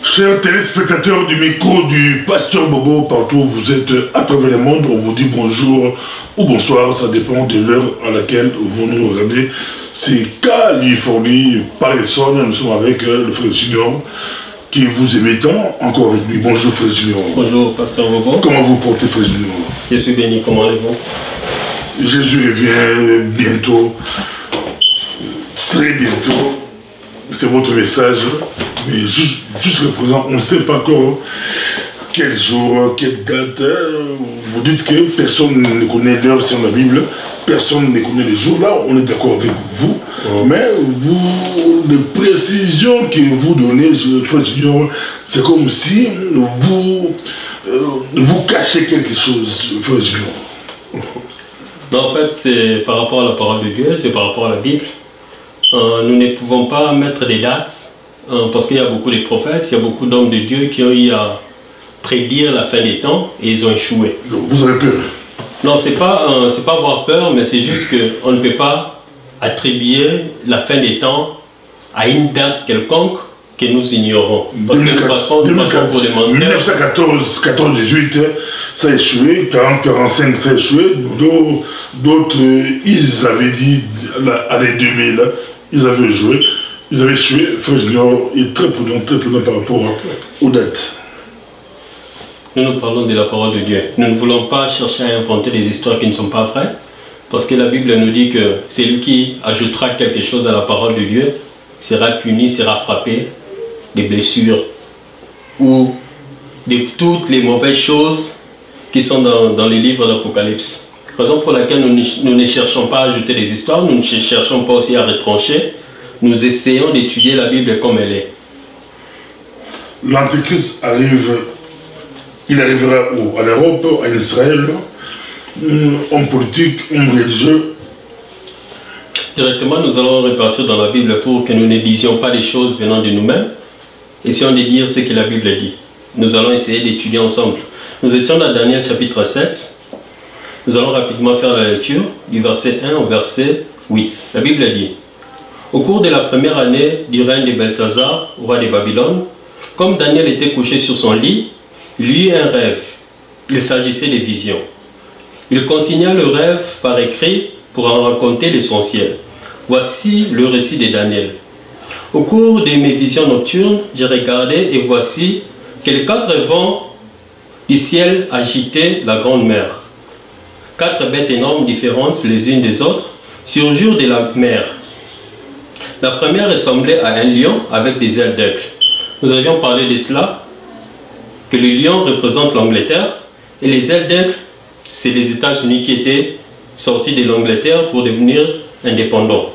Chers téléspectateurs du micro du Pasteur Bobo, partout où vous êtes à travers le monde, on vous dit bonjour ou bonsoir, ça dépend de l'heure à laquelle vous nous regardez. C'est Californie, Paris-Sonne, nous sommes avec le frère Junior qui vous aime tant, encore avec lui. Bonjour frère Junior. Bonjour Pasteur Bobo. Comment vous portez frère Junior? Je suis béni, comment allez-vous? Jésus revient bientôt, très bientôt. C'est votre message, mais juste le présent, on ne sait pas encore quel jour, quelle date. Vous dites que personne ne connaît l'heure sur la Bible, personne ne connaît les jours. Là, on est d'accord avec vous, mais vous, les précisions que vous donnez, frère Junior, c'est comme si vous cachez quelque chose, frère Junior. Non, en fait, c'est par rapport à la parole de Dieu, c'est par rapport à la Bible. Nous ne pouvons pas mettre des dates parce qu'il y a beaucoup de prophètes, il y a beaucoup d'hommes de Dieu qui ont eu à prédire la fin des temps et ils ont échoué. Donc, vous avez peur? Non, c'est pas avoir peur, mais c'est juste qu'on ne peut pas attribuer la fin des temps à une date quelconque que nous ignorons. Parce que nous passons pour des menteurs. 1914, 14-18, ça a échoué, 40-45, ça a échoué. D'autres, ils avaient dit l'année 2000, ils avaient joué, ils avaient échoué. Frère Junior est très prudent par rapport aux dates. Nous parlons de la parole de Dieu. Nous ne voulons pas chercher à inventer des histoires qui ne sont pas vraies, parce que la Bible nous dit que celui qui ajoutera quelque chose à la parole de Dieu sera puni, sera frappé des blessures ou de toutes les mauvaises choses qui sont dans les livres d'Apocalypse. Raison pour laquelle nous ne cherchons pas à ajouter des histoires, nous ne cherchons pas aussi à retrancher, nous essayons d'étudier la Bible comme elle est. L'Antéchrist arrive, il arrivera où? En Europe, en Israël, en politique, en religieux. Directement, nous allons repartir dans la Bible pour que nous ne disions pas des choses venant de nous-mêmes. Essayons de dire ce que la Bible dit. Nous allons essayer d'étudier ensemble. Nous étions dans Daniel chapitre 7. Nous allons rapidement faire la lecture du verset 1 au verset 8. La Bible dit: au cours de la première année du règne de Belthazar, roi de Babylone, comme Daniel était couché sur son lit, il eut un rêve. Il s'agissait des visions. Il consigna le rêve par écrit pour en raconter l'essentiel. Voici le récit de Daniel. Au cours de mes visions nocturnes, j'ai regardé et voici que les 4 vents du ciel agitaient la grande mer. 4 bêtes énormes différentes les unes des autres surgirent de la mer. La première ressemblait à un lion avec des ailes d'aigle. Nous avions parlé de cela, que le lion représente l'Angleterre et les ailes d'aigle, c'est les États-Unis qui étaient sortis de l'Angleterre pour devenir indépendants.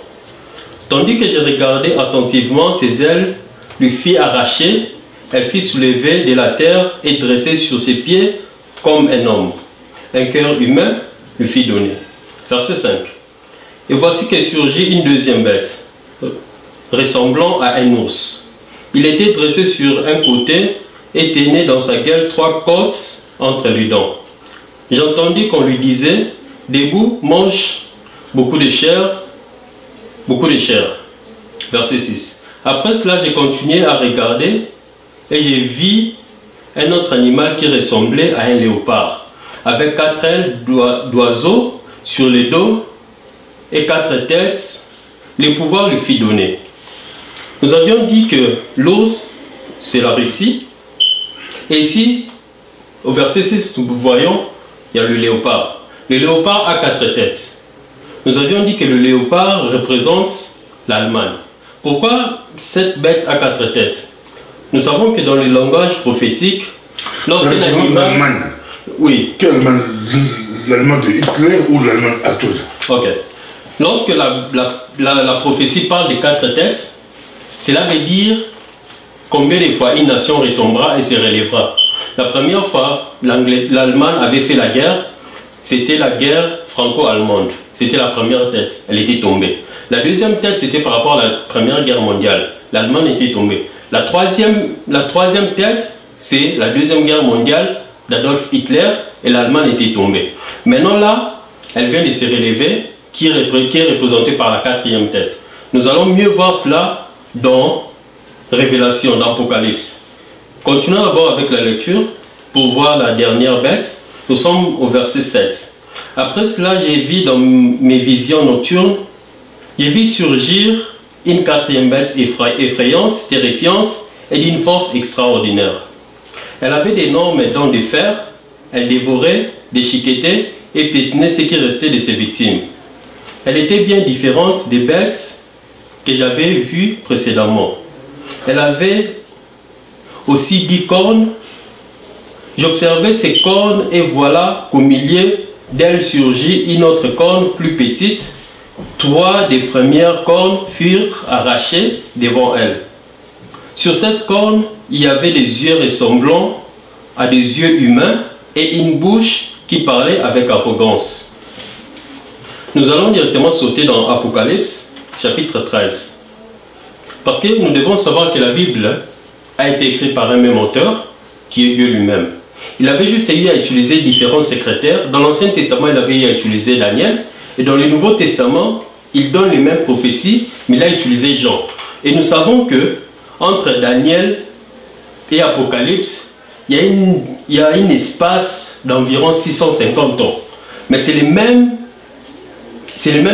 Tandis que je regardais attentivement, ses ailes lui fit arracher, elle fit soulever de la terre et dresser sur ses pieds comme un homme. Un cœur humain lui fit donner. Verset 5. Et voici que surgit une deuxième bête, ressemblant à un ours. Il était dressé sur un côté et tenait dans sa gueule 3 côtes entre les dents. J'entendis qu'on lui disait: debout, mange beaucoup de chair. Verset 6. Après cela, j'ai continué à regarder et j'ai vu un autre animal qui ressemblait à un léopard, avec 4 ailes d'oiseau sur le dos et 4 têtes. Le pouvoir lui fit donner. Nous avions dit que l'ours, c'est la Russie. Et ici, au verset 6, nous voyons, il y a le léopard. Le léopard a 4 têtes. Nous avions dit que le léopard représente l'Allemagne. Pourquoi cette bête a 4 têtes? Nous savons que dans le langage prophétique, lorsqu'un animal... L'Allemagne. Oui. Quelle Allemagne? L'Allemagne de Hitler ou l'Allemagne actuelle? Ok. Lorsque la prophétie parle de 4 têtes, cela veut dire combien de fois une nation retombera et se relèvera. La première fois, l'Allemagne avait fait la guerre, c'était la guerre franco-allemande. C'était la première tête, elle était tombée. La deuxième tête, c'était par rapport à la Première Guerre mondiale. L'Allemagne était tombée. La troisième tête, c'est la Deuxième Guerre mondiale d'Adolf Hitler et l'Allemagne était tombée. Maintenant là, elle vient de se relever, qui est représentée par la 4e tête. Nous allons mieux voir cela dans Révélation, dans Apocalypse. Continuons d'abord avec la lecture pour voir la dernière bête. Nous sommes au verset 7. Après cela, j'ai vu dans mes visions nocturnes, j'ai vu surgir une quatrième bête effrayante, terrifiante et d'une force extraordinaire. Elle avait d'énormes dents de fer, elle dévorait, déchiquetait et pétrinait ce qui restait de ses victimes. Elle était bien différente des bêtes que j'avais vues précédemment. Elle avait aussi 10 cornes. J'observais ces cornes et voilà qu'au milieu d'elles surgit une autre corne plus petite. 3 des premières cornes furent arrachées devant elle. Sur cette corne, il y avait des yeux ressemblant à des yeux humains et une bouche qui parlait avec arrogance. Nous allons directement sauter dans Apocalypse, chapitre 13. Parce que nous devons savoir que la Bible a été écrite par un même auteur, qui est Dieu lui-même. Il avait juste eu à utiliser différents secrétaires. Dans l'Ancien Testament, il avait eu à utiliser Daniel. Et dans le Nouveau Testament, il donne les mêmes prophéties, mais il a utilisé Jean. Et nous savons que entre Daniel et Apocalypse, il y a un espace d'environ 650 ans. Mais c'est les mêmes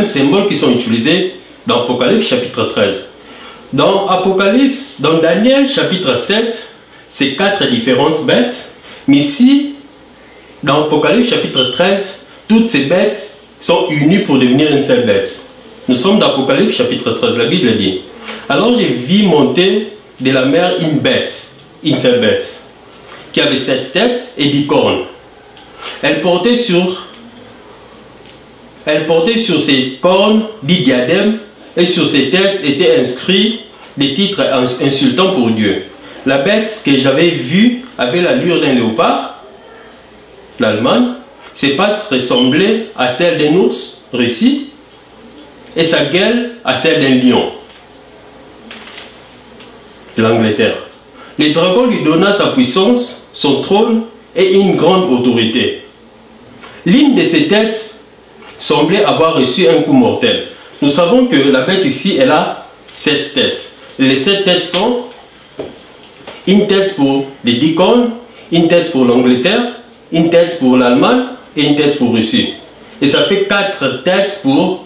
symboles qui sont utilisés dans Apocalypse chapitre 13. Dans Apocalypse, dans Daniel chapitre 7, c'est 4 différentes bêtes. Mais ici, dans Apocalypse chapitre 13, toutes ces bêtes sont unies pour devenir une seule bête. Nous sommes dans Apocalypse chapitre 13, la Bible dit: alors j'ai vu monter de la mer une seule bête, qui avait 7 têtes et 10 cornes. Elle portait sur ses cornes 10 diadèmes, et sur ses têtes étaient inscrits des titres insultants pour Dieu. La bête que j'avais vue avait l'allure d'un léopard, l'Allemagne. Ses pattes ressemblaient à celles d'un ours, Russie, et sa gueule à celle d'un lion, l'Angleterre. Le dragon lui donna sa puissance, son trône et une grande autorité. L'une de ses têtes semblait avoir reçu un coup mortel. Nous savons que la bête ici, elle a 7 têtes. Les 7 têtes sont une tête pour les 10 cornes, une tête pour l'Angleterre, une tête pour l'Allemagne et une tête pour Russie. Et ça fait 4 têtes pour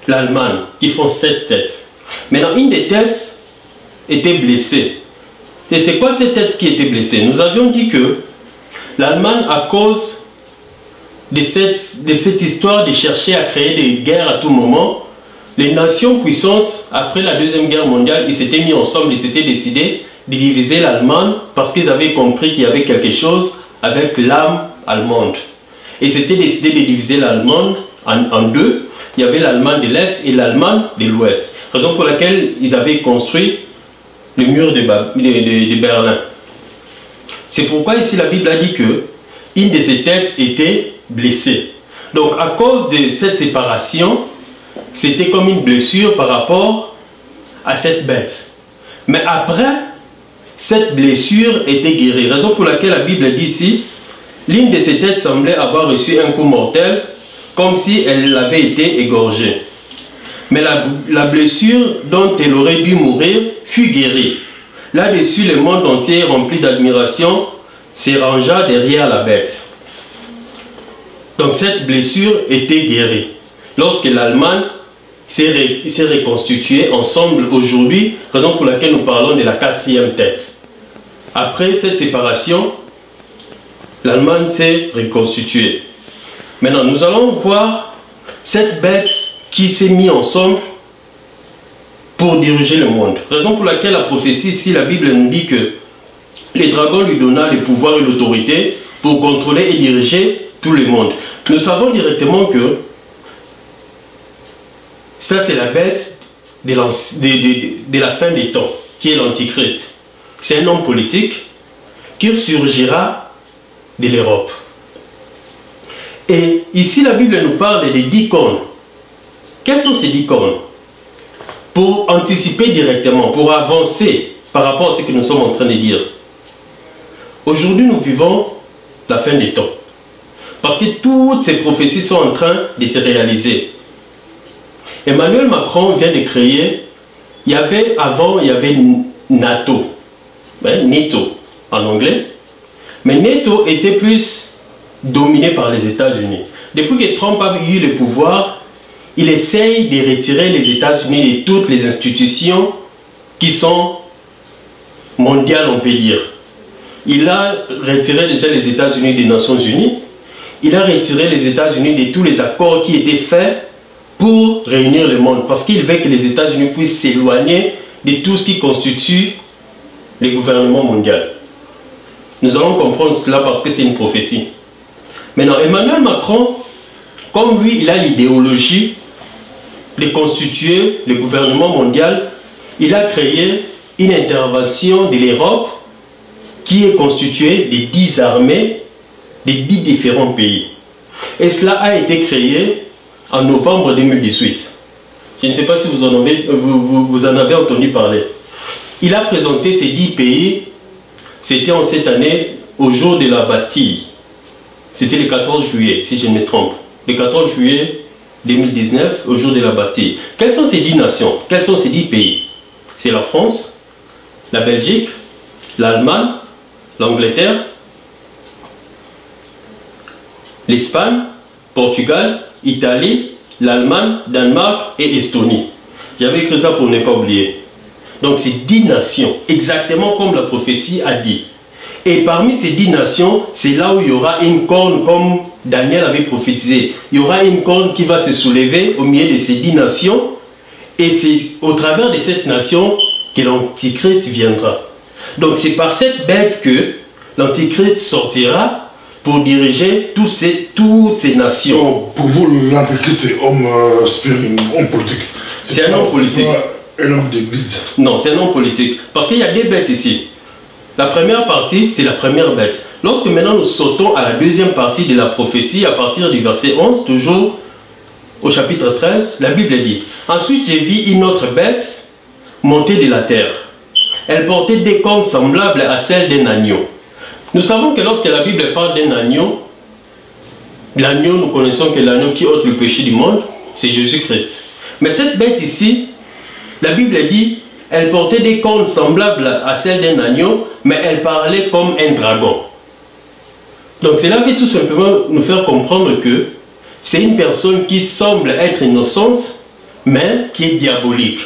l'Allemagne, qui font 7 têtes. Maintenant, une des têtes était blessée. Et c'est quoi cette tête qui était blessée? Nous avions dit que l'Allemagne, à cause de cette histoire de chercher à créer des guerres à tout moment, les nations puissantes, après la Deuxième Guerre mondiale, ils s'étaient mis ensemble, ils s'étaient décidés de diviser l'Allemagne parce qu'ils avaient compris qu'il y avait quelque chose avec l'âme allemande. Et ils s'étaient décidés de diviser l'Allemagne en deux. Il y avait l'Allemagne de l'Est et l'Allemagne de l'Ouest. Raison pour laquelle ils avaient construit le mur de Berlin. C'est pourquoi ici la Bible a dit que une de ses têtes était blessée. Donc à cause de cette séparation, c'était comme une blessure par rapport à cette bête. Mais après, cette blessure était guérie. Raison pour laquelle la Bible dit ici, l'une de ses têtes semblait avoir reçu un coup mortel, comme si elle avait été égorgée. Mais la blessure dont elle aurait dû mourir fut guérie. Là-dessus, le monde entier, rempli d'admiration, se rangea derrière la bête. Donc cette blessure était guérie. Lorsque l'Allemagne s'est reconstituée ensemble aujourd'hui, raison pour laquelle nous parlons de la 4e tête. Après cette séparation, l'Allemagne s'est reconstituée. Maintenant, nous allons voir cette bête qui s'est mise ensemble pour diriger le monde. Raison pour laquelle la prophétie ici, la Bible nous dit que les dragons lui donna le pouvoir et l'autorité pour contrôler et diriger tout le monde. Nous savons directement que ça c'est la bête de la fin des temps, qui est l'Antichrist. C'est un homme politique qui surgira de l'Europe. Et ici la Bible nous parle des 10 cornes. Quelles sont ces 10 cornes? Pour anticiper directement, pour avancer par rapport à ce que nous sommes en train de dire. Aujourd'hui nous vivons la fin des temps. Parce que toutes ces prophéties sont en train de se réaliser. Emmanuel Macron vient de créer, avant il y avait NATO. NATO en anglais. Mais NATO était plus dominé par les États-Unis. Depuis que Trump a eu le pouvoir, il essaye de retirer les États-Unis de toutes les institutions qui sont mondiales, on peut dire. Il a retiré déjà les États-Unis des Nations Unies. Il a retiré les États-Unis de tous les accords qui étaient faits pour réunir le monde. Parce qu'il veut que les États-Unis puissent s'éloigner de tout ce qui constitue le gouvernement mondial. Nous allons comprendre cela parce que c'est une prophétie. Maintenant, Emmanuel Macron, comme lui, il a l'idéologie de constituer le gouvernement mondial, il a créé une intervention de l'Europe qui est constituée de 10 armées de 10 différents pays. Et cela a été créé en novembre 2018. Je ne sais pas si vous en avez entendu parler. Il a présenté ces 10 pays, c'était en cette année, au jour de la Bastille. C'était le 14 juillet, si je ne me trompe. Le 14 juillet 2019, au jour de la Bastille. Quelles sont ces 10 nations? Quels sont ces 10 pays? C'est la France, la Belgique, l'Allemagne, l'Angleterre, l'Espagne, Portugal, Italie, l'Allemagne, Danemark et Estonie. J'avais écrit ça pour ne pas oublier. Donc c'est 10 nations, exactement comme la prophétie a dit. Et parmi ces 10 nations, c'est là où il y aura une corne comme Daniel avait prophétisé. Il y aura une corne qui va se soulever au milieu de ces 10 nations. Et c'est au travers de cette nation que l'Antichrist viendra. Donc c'est par cette bête que l'Antichrist sortira pour diriger toutes ces nations. Oh, pour vous, l'Antichrist, c'est homme politique. C'est un homme politique. Un homme d'église. Non, c'est un homme politique. Parce qu'il y a des bêtes ici. La première partie, c'est la première bête. Lorsque maintenant nous sautons à la deuxième partie de la prophétie, à partir du verset 11, toujours au chapitre 13, la Bible dit: Ensuite j'ai vu une autre bête monter de la terre. Elle portait des cornes semblables à celles d'un agneau. Nous savons que lorsque la Bible parle d'un agneau, l'agneau, nous connaissons que l'agneau qui ôte le péché du monde, c'est Jésus-Christ. Mais cette bête ici, la Bible dit, elle portait des cornes semblables à celles d'un agneau, mais elle parlait comme un dragon. Donc cela veut tout simplement nous faire comprendre que c'est une personne qui semble être innocente, mais qui est diabolique.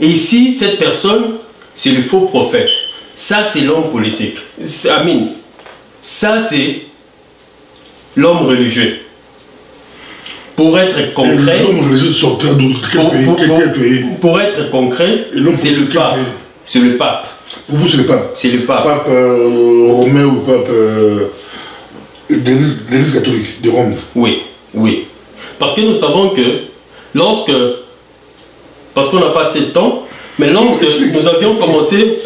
Et ici, cette personne, c'est le faux prophète. Ça, c'est l'homme politique. Amin. Ça, c'est l'homme religieux. Pour être concret, l'homme religieux sortir de quel pays? Pour être concret, c'est le pape. C'est le pape. Pour vous, c'est le pape? C'est le pape. Pape romain ou pape de l'Église catholique de Rome? Oui, oui. Parce que nous savons que lorsque, parce qu'on n'a pas assez de temps, mais lorsque nous avions commencé,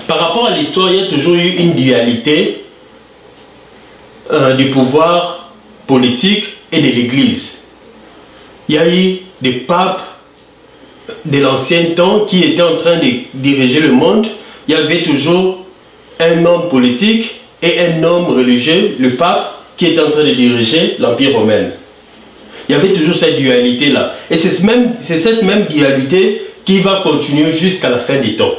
par rapport à l'histoire, il y a toujours eu une dualité du pouvoir politique et de l'Église. Il y a eu des papes de l'ancien temps qui étaient en train de diriger le monde. Il y avait toujours un homme politique et un homme religieux, le pape, qui était en train de diriger l'Empire romain. Il y avait toujours cette dualité-là. Et c'est cette même dualité qui va continuer jusqu'à la fin des temps.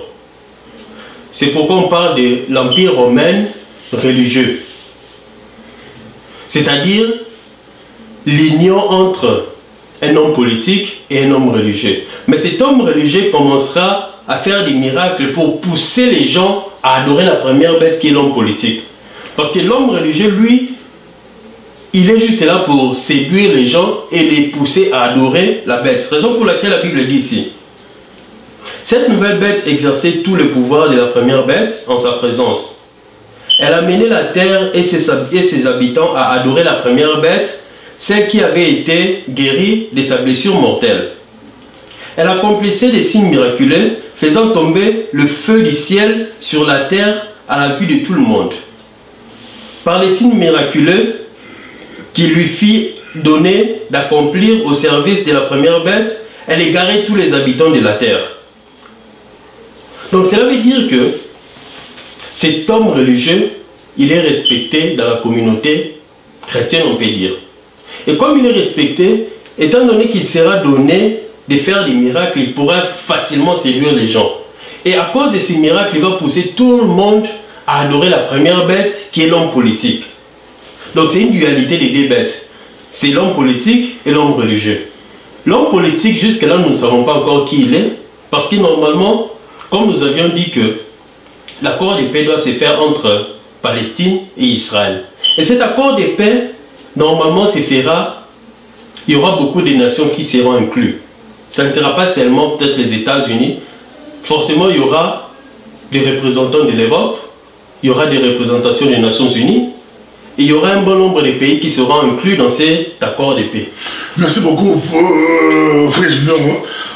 C'est pourquoi on parle de l'Empire romain religieux. C'est-à-dire l'union entre un homme politique et un homme religieux. Mais cet homme religieux commencera à faire des miracles pour pousser les gens à adorer la première bête qui est l'homme politique. Parce que l'homme religieux, lui, il est juste là pour séduire les gens et les pousser à adorer la bête. C'est la raison pour laquelle la Bible dit ici: cette nouvelle bête exerçait tout le pouvoir de la première bête en sa présence. Elle a mené la terre et ses habitants à adorer la première bête, celle qui avait été guérie de sa blessure mortelle. Elle accomplissait des signes miraculeux, faisant tomber le feu du ciel sur la terre à la vue de tout le monde. Par les signes miraculeux qui lui fit donner d'accomplir au service de la première bête, elle égarait tous les habitants de la terre. Donc cela veut dire que cet homme religieux, il est respecté dans la communauté chrétienne, on peut dire. Et comme il est respecté, étant donné qu'il sera donné de faire des miracles, il pourra facilement séduire les gens. Et à cause de ces miracles, il va pousser tout le monde à adorer la première bête qui est l'homme politique. Donc c'est une dualité des deux bêtes. C'est l'homme politique et l'homme religieux. L'homme politique, jusque-là, nous ne savons pas encore qui il est, parce que normalement, comme nous avions dit que l'accord de paix doit se faire entre Palestine et Israël. Et cet accord de paix, normalement, se fera, il y aura beaucoup de nations qui seront incluses. Ça ne sera pas seulement peut-être les États-Unis. Forcément, il y aura des représentants de l'Europe, il y aura des représentations des Nations Unies, et il y aura un bon nombre de pays qui seront inclus dans cet accord de paix. Merci beaucoup, frère Junior.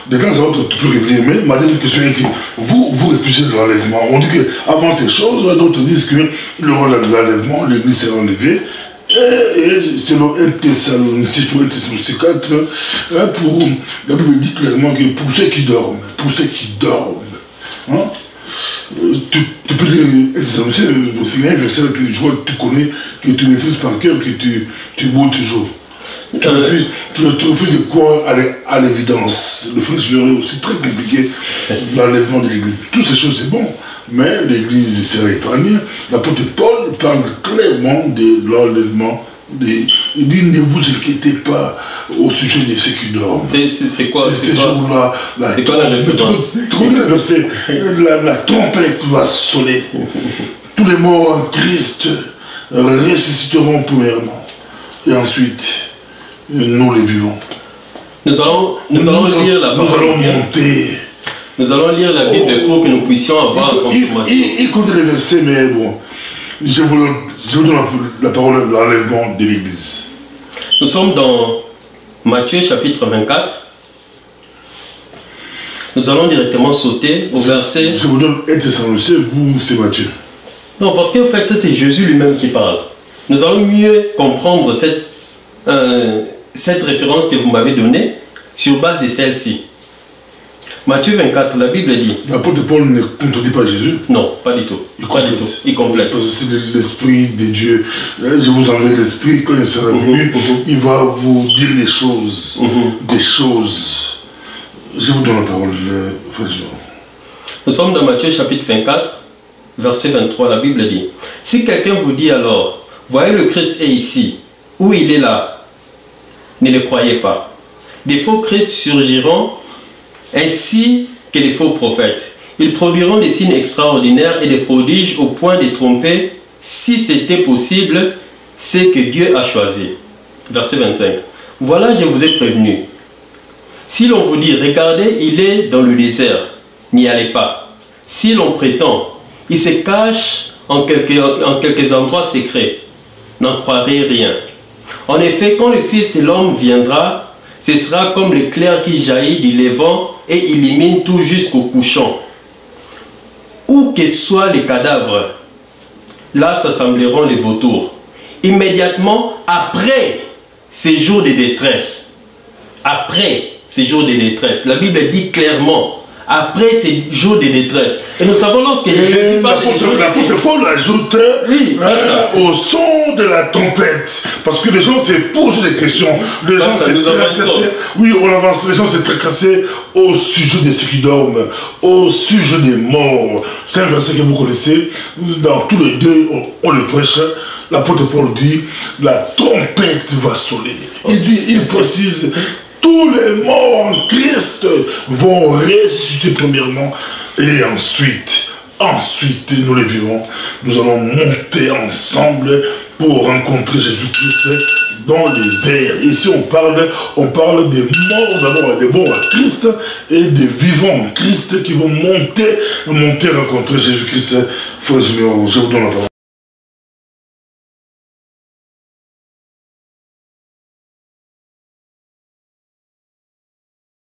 De temps en temps, tu peux revenir, mais ma dernière question est que vous refusez de l'enlèvement. On dit qu'avant ces choses, d'autres disent que le rôle de l'enlèvement, l'église s'est enlevée. Et selon 1 Thessaloniciens 4, la Bible dit clairement que pour ceux qui dorment, hein, tu peux lire 1 Thessaloniciens, c'est un verset que je vois que tu connais, que tu maîtrises par cœur, que tu bois toujours. Tu refuses de quoi à l'évidence. Le frère Junior est aussi très compliqué, l'enlèvement de l'église. Toutes ces choses, c'est bon, mais l'église sera épargnée. L'apôtre Paul parle clairement de l'enlèvement. Il dit, ne vous inquiétez pas au sujet de ceux qui dorment. C'est quoi ces jours-là, la trompette va sonner. Tous les morts en Christ ressusciteront premièrement. Et ensuite, nous les vivons. Nous allons lire la parole. Nous allons monter. Nous allons lire la Bible pour que nous puissions avoir confirmation. Il connaît les versets, mais bon, je vous donne la parole de l'enlèvement de l'Église. Nous sommes dans Matthieu chapitre 24. Nous allons directement sauter au verset... Je vous donne 1 Thessaloniciens, vous c'est Matthieu. Non, parce qu'en fait, c'est Jésus lui-même qui parle. Nous allons mieux comprendre cette référence que vous m'avez donnée sur base de celle-ci. Matthieu 24, la Bible dit... L'apôtre Paul ne contredit pas Jésus? Non, pas du tout. Il complète. Parce que c'est l'Esprit de Dieu. Je vous enverrai l'Esprit, quand il sera venu, il va vous dire des choses. Des choses. Je vous donne la parole, frère Jean. Nous sommes dans Matthieu chapitre 24, verset 23, la Bible dit... Si quelqu'un vous dit alors, voyez le Christ est ici, ou il est là, ne le croyez pas. Des faux Christ surgiront, ainsi que les faux prophètes. Ils produiront des signes extraordinaires et des prodiges au point de tromper, si c'était possible, ce que Dieu a choisi. Verset 25. Voilà, je vous ai prévenu. Si l'on vous dit, regardez, il est dans le désert, n'y allez pas. Si l'on prétend, il se cache en quelques endroits secrets, n'en croirez rien. En effet, quand le Fils de l'homme viendra, ce sera comme l'éclair qui jaillit du levant et illumine tout jusqu'au couchant. Où que soient les cadavres, là s'assembleront les vautours. Immédiatement après ces jours de détresse, la Bible dit clairement, après ces jours de détresse. Et nous savons lorsque Jésus parle de jours de détresse. L'apôtre Paul ajoute au son de la trompette. Parce que les gens se posent des questions. Les gens se tracassent. Oui, on avance. Les gens se tracassent au sujet de ceux qui dorment, au sujet des morts. C'est un verset que vous connaissez. Dans tous les deux, on le prêche. L'apôtre Paul dit, la trompette va sonner. Il précise, tous les morts en Christ vont ressusciter premièrement et ensuite nous les vivons. Nous allons monter ensemble pour rencontrer Jésus-Christ dans les airs. Ici on parle des morts d'abord, des morts à Christ et des vivants en Christ qui vont monter rencontrer Jésus-Christ. Frère Junior, je vous donne la parole.